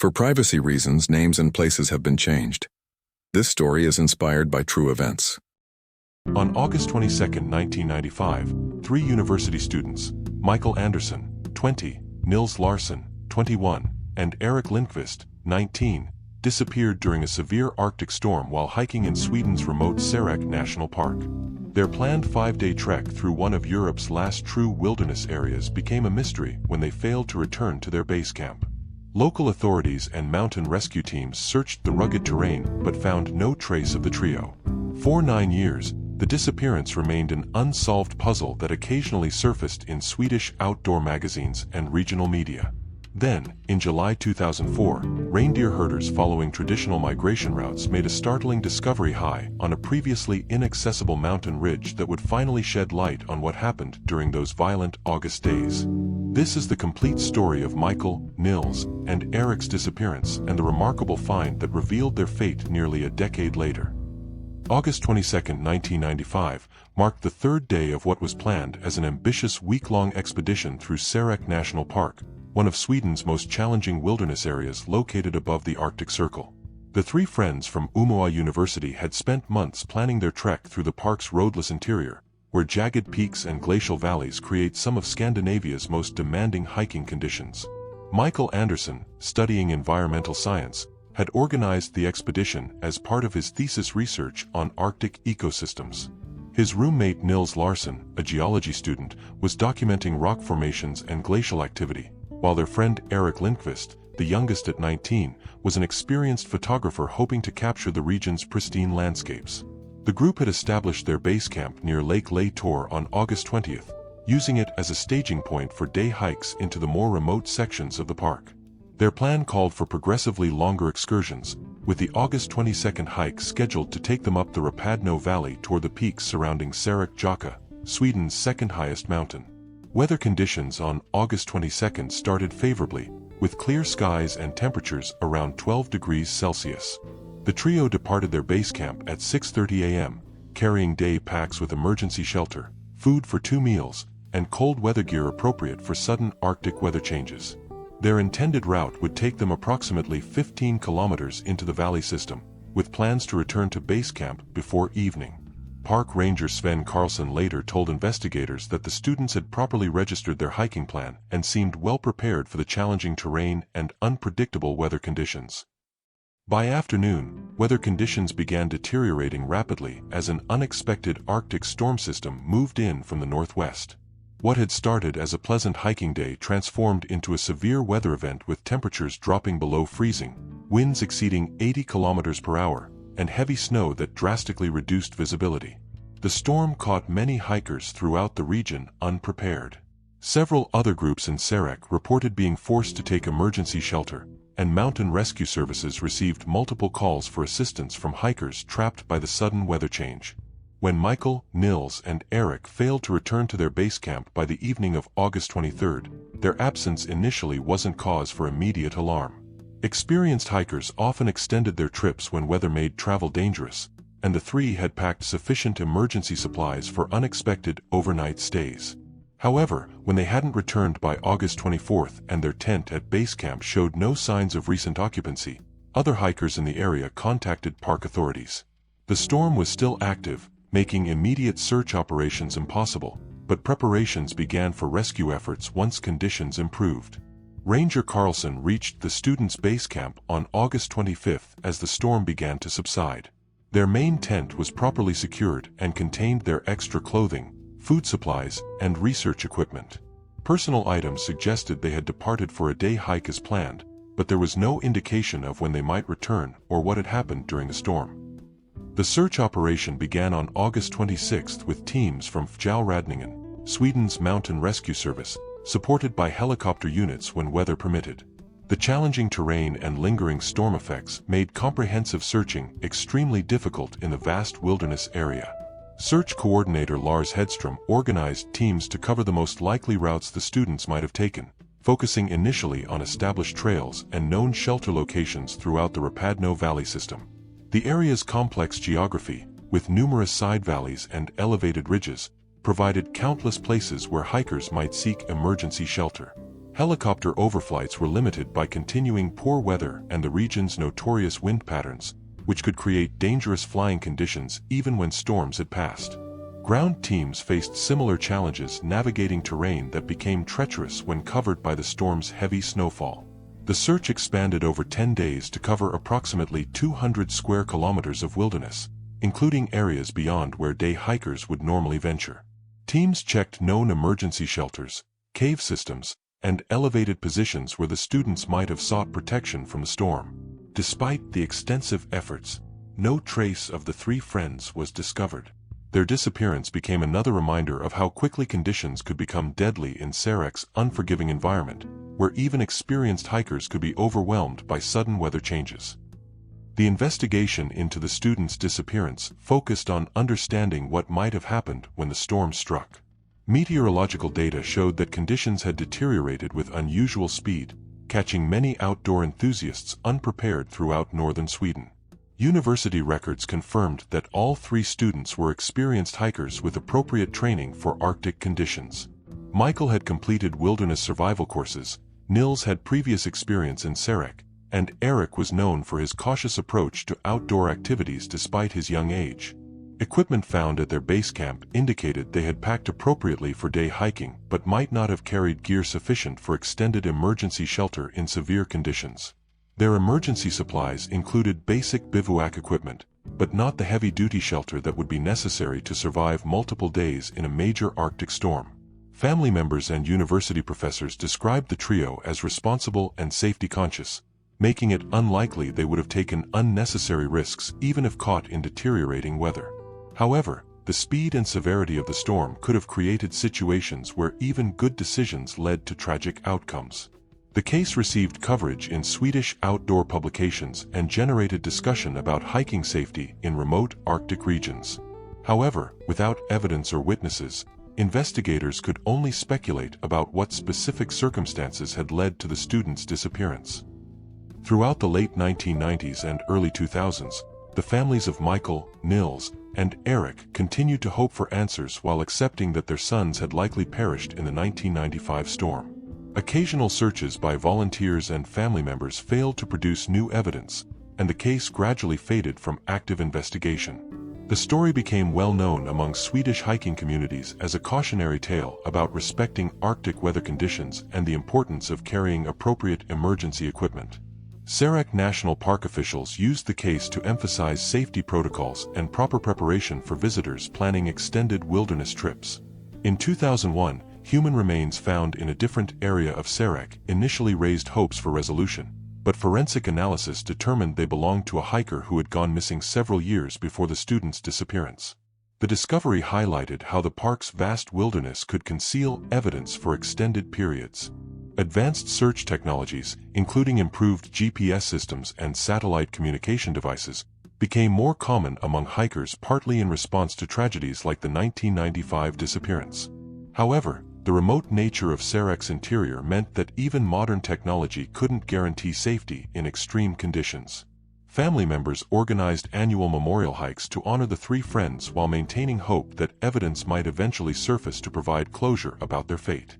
For privacy reasons, names and places have been changed. This story is inspired by true events. On August 22, 1995, three university students, Michael Anderson, 20, Nils Larsson, 21, and Erik Lindqvist, 19, disappeared during a severe Arctic storm while hiking in Sweden's remote Sarek National Park. Their planned 5-day trek through one of Europe's last true wilderness areas became a mystery when they failed to return to their base camp. Local authorities and mountain rescue teams searched the rugged terrain but found no trace of the trio. For 9 years, the disappearance remained an unsolved puzzle that occasionally surfaced in Swedish outdoor magazines and regional media. Then, in July 2004, reindeer herders following traditional migration routes made a startling discovery high on a previously inaccessible mountain ridge that would finally shed light on what happened during those violent August days. This is the complete story of Michael, Nils, and Erik's disappearance and the remarkable find that revealed their fate nearly a decade later. August 22, 1995, marked the third day of what was planned as an ambitious week-long expedition through Sarek National Park, one of Sweden's most challenging wilderness areas located above the Arctic Circle. The three friends from Umeå University had spent months planning their trek through the park's roadless interior, where jagged peaks and glacial valleys create some of Scandinavia's most demanding hiking conditions. Michael Anderson, studying environmental science, had organized the expedition as part of his thesis research on Arctic ecosystems. His roommate Nils Larsson, a geology student, was documenting rock formations and glacial activity, while their friend Erik Lindqvist, the youngest at 19, was an experienced photographer hoping to capture the region's pristine landscapes. The group had established their base camp near Lake Leitor on August 20th, using it as a staging point for day hikes into the more remote sections of the park. Their plan called for progressively longer excursions, with the August 22nd hike scheduled to take them up the Rapadno Valley toward the peaks surrounding Sarek, Sweden's second highest mountain. Weather conditions on August 22nd started favorably, with clear skies and temperatures around 12 degrees Celsius. The trio departed their base camp at 6:30 a.m., carrying day packs with emergency shelter, food for 2 meals, and cold weather gear appropriate for sudden Arctic weather changes. Their intended route would take them approximately 15 kilometers into the valley system, with plans to return to base camp before evening. Park Ranger Sven Carlson later told investigators that the students had properly registered their hiking plan and seemed well prepared for the challenging terrain and unpredictable weather conditions. By afternoon, weather conditions began deteriorating rapidly as an unexpected Arctic storm system moved in from the northwest. What had started as a pleasant hiking day transformed into a severe weather event with temperatures dropping below freezing, winds exceeding 80 kilometers per hour, and heavy snow that drastically reduced visibility. The storm caught many hikers throughout the region unprepared. Several other groups in Sarek reported being forced to take emergency shelter, and mountain rescue services received multiple calls for assistance from hikers trapped by the sudden weather change. When Michael, Nils, and Erik failed to return to their base camp by the evening of August 23rd, their absence initially wasn't cause for immediate alarm. Experienced hikers often extended their trips when weather made travel dangerous, and the three had packed sufficient emergency supplies for unexpected overnight stays. However, when they hadn't returned by August 24th and their tent at base camp showed no signs of recent occupancy, other hikers in the area contacted park authorities. The storm was still active, making immediate search operations impossible, but preparations began for rescue efforts once conditions improved. Ranger Carlson reached the students' base camp on August 25th as the storm began to subside. Their main tent was properly secured and contained their extra clothing, food supplies, and research equipment. Personal items suggested they had departed for a day hike as planned, but there was no indication of when they might return or what had happened during the storm. The search operation began on August 26th with teams from Fjällräddningen, Sweden's mountain rescue service, supported by helicopter units when weather permitted. The challenging terrain and lingering storm effects made comprehensive searching extremely difficult in the vast wilderness area. Search coordinator Lars Hedström organized teams to cover the most likely routes the students might have taken, focusing initially on established trails and known shelter locations throughout the Rapadno Valley system. The area's complex geography, with numerous side valleys and elevated ridges, provided countless places where hikers might seek emergency shelter. Helicopter overflights were limited by continuing poor weather and the region's notorious wind patterns, which could create dangerous flying conditions even when storms had passed. Ground teams faced similar challenges navigating terrain that became treacherous when covered by the storm's heavy snowfall. The search expanded over 10 days to cover approximately 200 square kilometers of wilderness, including areas beyond where day hikers would normally venture. Teams checked known emergency shelters, cave systems, and elevated positions where the students might have sought protection from the storm. Despite the extensive efforts, no trace of the three friends was discovered. Their disappearance became another reminder of how quickly conditions could become deadly in Sarek's unforgiving environment, where even experienced hikers could be overwhelmed by sudden weather changes. The investigation into the students' disappearance focused on understanding what might have happened when the storm struck. Meteorological data showed that conditions had deteriorated with unusual speed, catching many outdoor enthusiasts unprepared throughout northern Sweden. University records confirmed that all three students were experienced hikers with appropriate training for Arctic conditions. Michael had completed wilderness survival courses, Nils had previous experience in Sarek, and Eric was known for his cautious approach to outdoor activities despite his young age. Equipment found at their base camp indicated they had packed appropriately for day hiking but might not have carried gear sufficient for extended emergency shelter in severe conditions. Their emergency supplies included basic bivouac equipment, but not the heavy-duty shelter that would be necessary to survive multiple days in a major Arctic storm. Family members and university professors described the trio as responsible and safety-conscious, making it unlikely they would have taken unnecessary risks even if caught in deteriorating weather. However, the speed and severity of the storm could have created situations where even good decisions led to tragic outcomes. The case received coverage in Swedish outdoor publications and generated discussion about hiking safety in remote Arctic regions. However, without evidence or witnesses, investigators could only speculate about what specific circumstances had led to the students' disappearance. Throughout the late 1990s and early 2000s, the families of Michael, Nils, and Eric continued to hope for answers while accepting that their sons had likely perished in the 1995 storm. Occasional searches by volunteers and family members failed to produce new evidence, and the case gradually faded from active investigation. The story became well known among Swedish hiking communities as a cautionary tale about respecting Arctic weather conditions and the importance of carrying appropriate emergency equipment. Sarek National Park officials used the case to emphasize safety protocols and proper preparation for visitors planning extended wilderness trips. In 2001, human remains found in a different area of Sarek initially raised hopes for resolution, but forensic analysis determined they belonged to a hiker who had gone missing several years before the student's disappearance. The discovery highlighted how the park's vast wilderness could conceal evidence for extended periods. Advanced search technologies, including improved GPS systems and satellite communication devices, became more common among hikers partly in response to tragedies like the 1995 disappearance. However, the remote nature of Sarek's interior meant that even modern technology couldn't guarantee safety in extreme conditions. Family members organized annual memorial hikes to honor the three friends while maintaining hope that evidence might eventually surface to provide closure about their fate.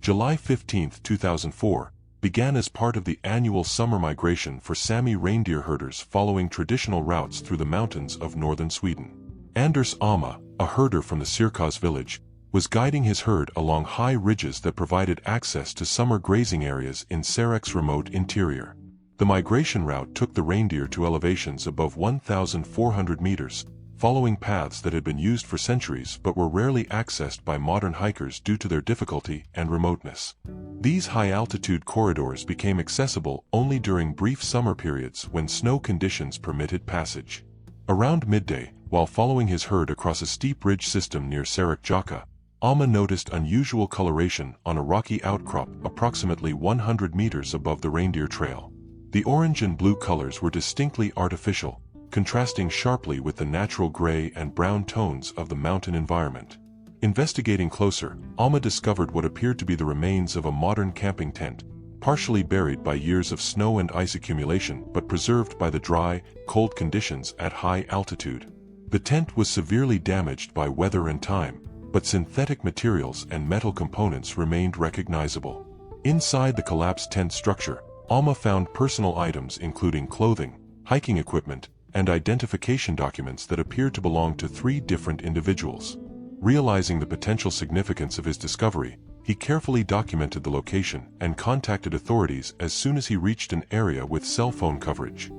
July 15, 2004, began as part of the annual summer migration for Sami reindeer herders following traditional routes through the mountains of northern Sweden. Anders Ama, a herder from the Sirkas village, was guiding his herd along high ridges that provided access to summer grazing areas in Sarek's remote interior. The migration route took the reindeer to elevations above 1,400 meters, following paths that had been used for centuries but were rarely accessed by modern hikers due to their difficulty and remoteness. These high-altitude corridors became accessible only during brief summer periods when snow conditions permitted passage. Around midday, while following his herd across a steep ridge system near Sarek, Alma noticed unusual coloration on a rocky outcrop approximately 100 meters above the reindeer trail. The orange and blue colors were distinctly artificial, contrasting sharply with the natural gray and brown tones of the mountain environment. Investigating closer, Alma discovered what appeared to be the remains of a modern camping tent, partially buried by years of snow and ice accumulation but preserved by the dry, cold conditions at high altitude. The tent was severely damaged by weather and time, but synthetic materials and metal components remained recognizable. Inside the collapsed tent structure, Alma found personal items including clothing, hiking equipment, and identification documents that appeared to belong to 3 different individuals. Realizing the potential significance of his discovery, he carefully documented the location and contacted authorities as soon as he reached an area with cell phone coverage.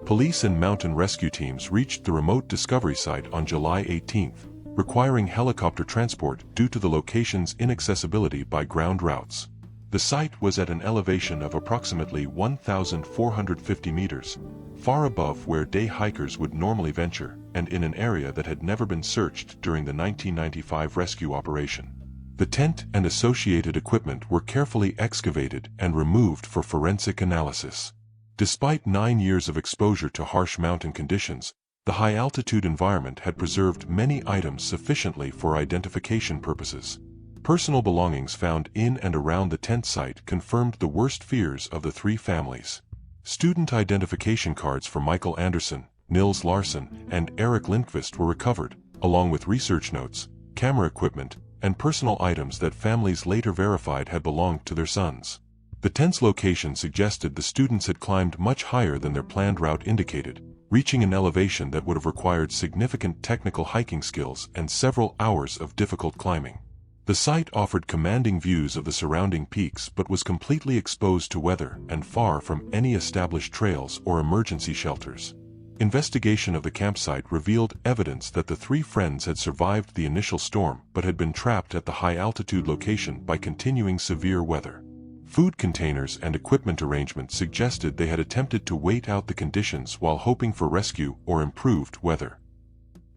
Police and mountain rescue teams reached the remote discovery site on July 18, requiring helicopter transport due to the location's inaccessibility by ground routes. The site was at an elevation of approximately 1,450 meters, far above where day hikers would normally venture, and in an area that had never been searched during the 1995 rescue operation. The tent and associated equipment were carefully excavated and removed for forensic analysis. Despite 9 years of exposure to harsh mountain conditions, the high-altitude environment had preserved many items sufficiently for identification purposes. Personal belongings found in and around the tent site confirmed the worst fears of the 3 families. Student identification cards for Michael Anderson, Nils Larsen, and Eric Lindqvist were recovered, along with research notes, camera equipment, and personal items that families later verified had belonged to their sons. The tent's location suggested the students had climbed much higher than their planned route indicated, reaching an elevation that would have required significant technical hiking skills and several hours of difficult climbing. The site offered commanding views of the surrounding peaks but was completely exposed to weather and far from any established trails or emergency shelters. Investigation of the campsite revealed evidence that the 3 friends had survived the initial storm but had been trapped at the high-altitude location by continuing severe weather. Food containers and equipment arrangements suggested they had attempted to wait out the conditions while hoping for rescue or improved weather.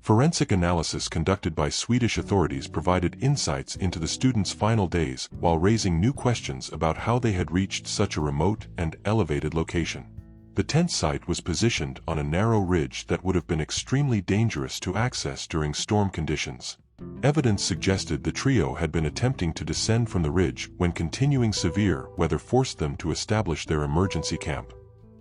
Forensic analysis conducted by Swedish authorities provided insights into the students' final days while raising new questions about how they had reached such a remote and elevated location. The tent site was positioned on a narrow ridge that would have been extremely dangerous to access during storm conditions. Evidence suggested the trio had been attempting to descend from the ridge when continuing severe weather forced them to establish their emergency camp.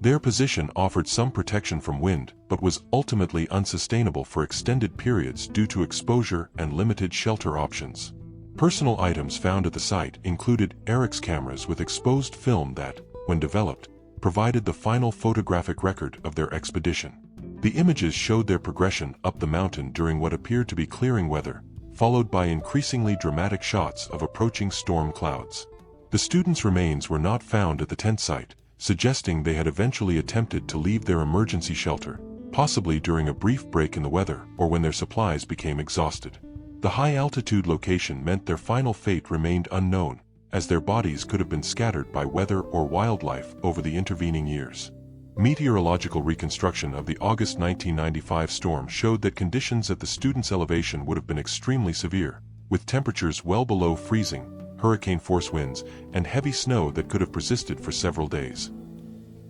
Their position offered some protection from wind, but was ultimately unsustainable for extended periods due to exposure and limited shelter options. Personal items found at the site included Eric's cameras with exposed film that, when developed, provided the final photographic record of their expedition. The images showed their progression up the mountain during what appeared to be clearing weather, followed by increasingly dramatic shots of approaching storm clouds. The students' remains were not found at the tent site, suggesting they had eventually attempted to leave their emergency shelter, possibly during a brief break in the weather or when their supplies became exhausted. The high-altitude location meant their final fate remained unknown, as their bodies could have been scattered by weather or wildlife over the intervening years. Meteorological reconstruction of the August 1995 storm showed that conditions at the students' elevation would have been extremely severe, with temperatures well below freezing, hurricane-force winds, and heavy snow that could have persisted for several days.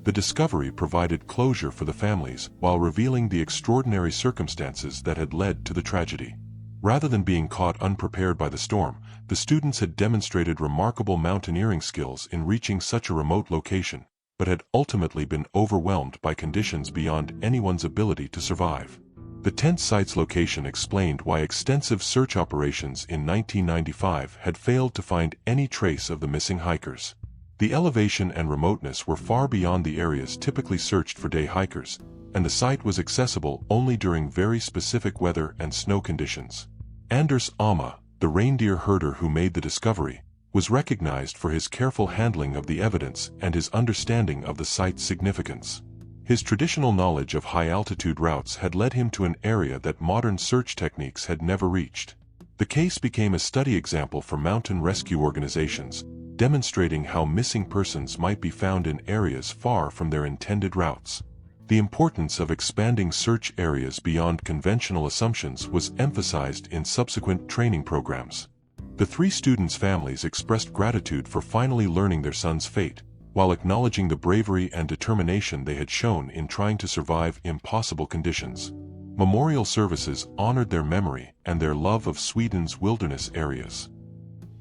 The discovery provided closure for the families while revealing the extraordinary circumstances that had led to the tragedy. Rather than being caught unprepared by the storm, the students had demonstrated remarkable mountaineering skills in reaching such a remote location, but had ultimately been overwhelmed by conditions beyond anyone's ability to survive. The tent site's location explained why extensive search operations in 1995 had failed to find any trace of the missing hikers. The elevation and remoteness were far beyond the areas typically searched for day hikers, and the site was accessible only during very specific weather and snow conditions. Anders Alma, the reindeer herder who made the discovery, was recognized for his careful handling of the evidence and his understanding of the site's significance. His traditional knowledge of high-altitude routes had led him to an area that modern search techniques had never reached. The case became a study example for mountain rescue organizations, demonstrating how missing persons might be found in areas far from their intended routes. The importance of expanding search areas beyond conventional assumptions was emphasized in subsequent training programs. The 3 students' families expressed gratitude for finally learning their son's fate, while acknowledging the bravery and determination they had shown in trying to survive impossible conditions. Memorial services honored their memory and their love of Sweden's wilderness areas.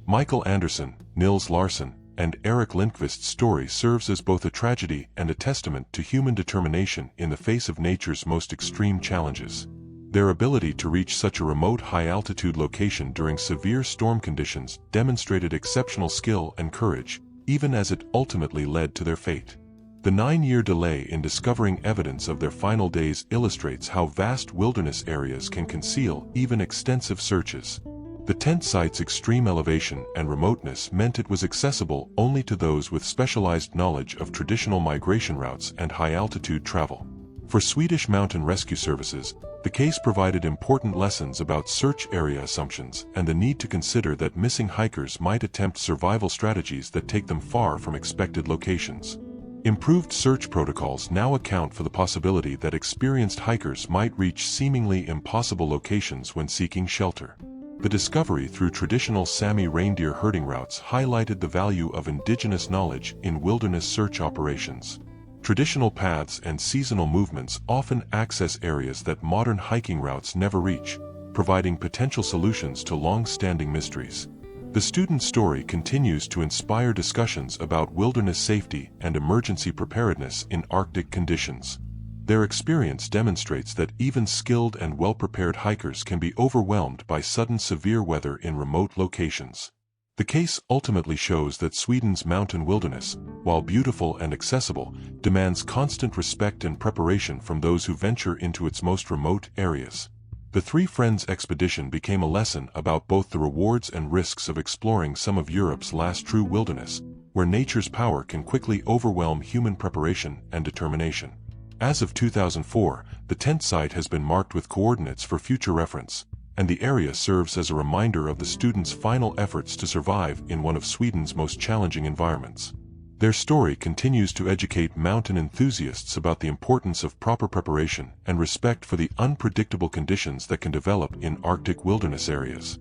Michael Anderson, Nils Larsen, and Eric Lindqvist's story serves as both a tragedy and a testament to human determination in the face of nature's most extreme challenges. Their ability to reach such a remote high-altitude location during severe storm conditions demonstrated exceptional skill and courage, even as it ultimately led to their fate. The 9-year delay in discovering evidence of their final days illustrates how vast wilderness areas can conceal even extensive searches. The tent site's extreme elevation and remoteness meant it was accessible only to those with specialized knowledge of traditional migration routes and high-altitude travel. For Swedish mountain rescue services, the case provided important lessons about search area assumptions and the need to consider that missing hikers might attempt survival strategies that take them far from expected locations. Improved search protocols now account for the possibility that experienced hikers might reach seemingly impossible locations when seeking shelter. The discovery through traditional Sami reindeer herding routes highlighted the value of indigenous knowledge in wilderness search operations. Traditional paths and seasonal movements often access areas that modern hiking routes never reach, providing potential solutions to long-standing mysteries. The student's story continues to inspire discussions about wilderness safety and emergency preparedness in Arctic conditions. Their experience demonstrates that even skilled and well-prepared hikers can be overwhelmed by sudden severe weather in remote locations. The case ultimately shows that Sweden's mountain wilderness, while beautiful and accessible, demands constant respect and preparation from those who venture into its most remote areas. The Three Friends expedition became a lesson about both the rewards and risks of exploring some of Europe's last true wilderness, where nature's power can quickly overwhelm human preparation and determination. As of 2004, the tent site has been marked with coordinates for future reference, and the area serves as a reminder of the students' final efforts to survive in one of Sweden's most challenging environments. Their story continues to educate mountain enthusiasts about the importance of proper preparation and respect for the unpredictable conditions that can develop in Arctic wilderness areas.